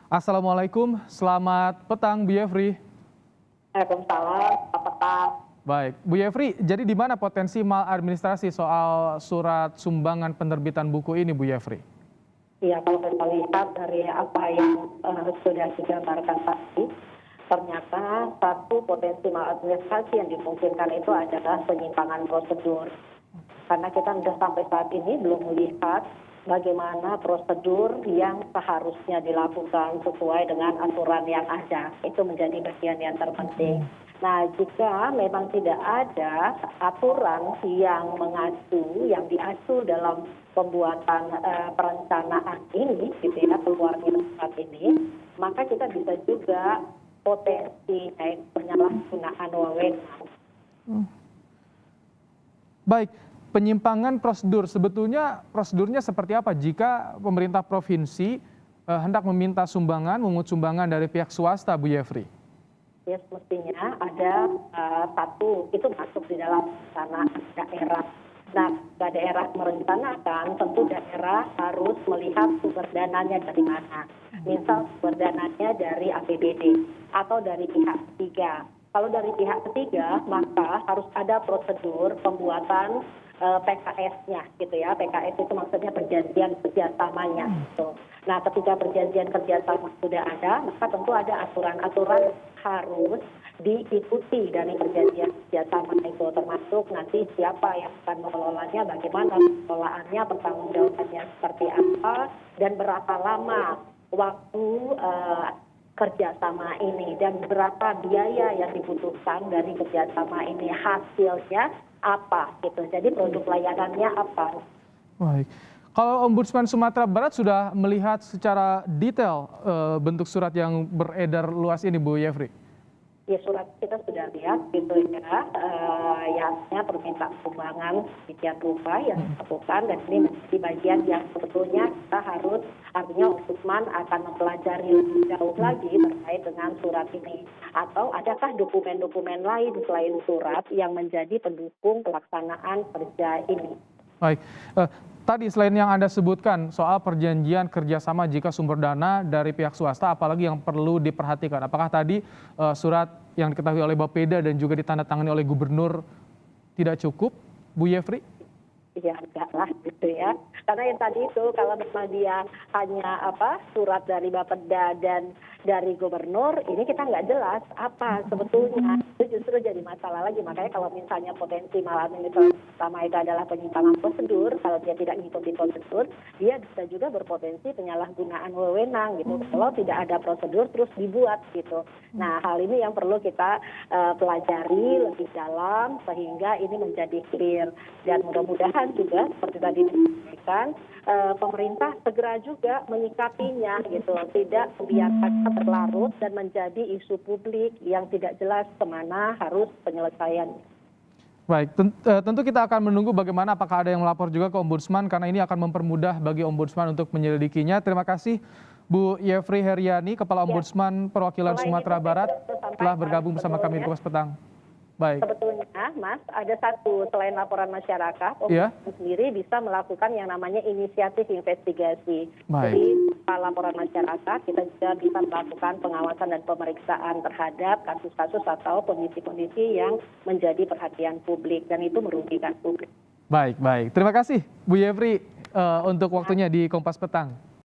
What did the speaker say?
Assalamualaikum, selamat petang Bu Yefri. Waalaikumsalam, selamat petang. Baik, Bu Yefri, jadi di mana potensi maladministrasi soal surat sumbangan penerbitan buku ini Bu Yefri? Ya, kalau kita lihat dari apa yang sudah digambarkan tadi, ternyata satu potensi maladministrasi yang dimungkinkan itu adalah penyimpangan prosedur. Karena kita sudah sampai saat ini belum melihat bagaimana prosedur yang seharusnya dilakukan sesuai dengan aturan yang ada. Itu menjadi bagian yang terpenting. Nah, jika memang tidak ada aturan yang mengacu, yang diacu dalam pembuatan perencanaan ini, gitu ya, keluarnya saat ini, maka kita bisa juga potensi penyalahgunaan wewenang. Baik, penyimpangan prosedur, sebetulnya prosedurnya seperti apa jika pemerintah provinsi hendak meminta sumbangan, memungut sumbangan dari pihak swasta Bu Yefri? Ya, semestinya ada satu, itu masuk di dalam rencana daerah. Nah, daerah merencanakan, tentu daerah harus melihat sumber dananya dari mana. Misal sumber dananya dari APBD atau dari pihak ketiga. Kalau dari pihak ketiga, maka harus ada prosedur pembuatan PKS-nya, gitu ya. PKS itu maksudnya perjanjian kerjasamanya. Gitu. Nah, ketika perjanjian kerjasama sudah ada, maka tentu ada aturan-aturan harus diikuti dari perjanjian kerjasama itu, termasuk nanti siapa yang akan mengelolanya, bagaimana pengelolaannya, pertanggungjawabannya seperti apa, dan berapa lama waktu kerjasama ini dan berapa biaya yang dibutuhkan dari kerjasama ini, hasilnya apa gitu. Jadi produk layanannya apa. Baik. Kalau Ombudsman Sumatera Barat sudah melihat secara detail bentuk surat yang beredar luas ini Bu Yefri? Ya, surat kita sudah lihat gitu ya, yang permintaan sumbangan sekian rupa yang dilakukan, dan ini menjadi bagian yang sebetulnya kita harus, artinya Ombudsman akan mempelajari lebih jauh lagi terkait dengan surat ini. Atau adakah dokumen-dokumen lain selain surat yang menjadi pendukung pelaksanaan kerja ini? Baik, tadi selain yang Anda sebutkan soal perjanjian kerjasama jika sumber dana dari pihak swasta, apalagi yang perlu diperhatikan? Apakah tadi surat yang diketahui oleh Bapeda dan juga ditandatangani oleh gubernur tidak cukup, Bu Yefri? Ya, enggak lah gitu ya. Karena yang tadi itu kalau memang dia hanya surat dari Bapeda dan dari gubernur, ini kita nggak jelas apa sebetulnya. Itu justru jadi masalah lagi. Makanya kalau misalnya potensi maladministrasi pertama itu adalah penyimpangan prosedur, kalau dia tidak mengikuti prosedur, dia bisa juga berpotensi penyalahgunaan wewenang gitu. Kalau tidak ada prosedur terus dibuat gitu. Nah, hal ini yang perlu kita pelajari lebih dalam sehingga ini menjadi clear, dan mudah-mudahan juga seperti tadi disampaikan, pemerintah segera juga menyikapinya gitu, tidak membiarkan berlarut dan menjadi isu publik yang tidak jelas kemana harus penyelesaian. Baik, tentu kita akan menunggu bagaimana, apakah ada yang melapor juga ke Ombudsman, karena ini akan mempermudah bagi Ombudsman untuk menyelidikinya. Terima kasih Bu Yefri Heryani, Kepala Ombudsman Perwakilan Sumatera Barat, telah bergabung bersama kami di Kompas Petang. Baik. Sebetulnya, Mas, ada satu, selain laporan masyarakat, Ombudsman sendiri bisa melakukan yang namanya inisiatif investigasi. Baik. Jadi, laporan masyarakat, kita juga bisa melakukan pengawasan dan pemeriksaan terhadap kasus-kasus atau kondisi-kondisi yang menjadi perhatian publik, dan itu merugikan publik. Baik, baik. Terima kasih Bu Yefri untuk waktunya di Kompas Petang.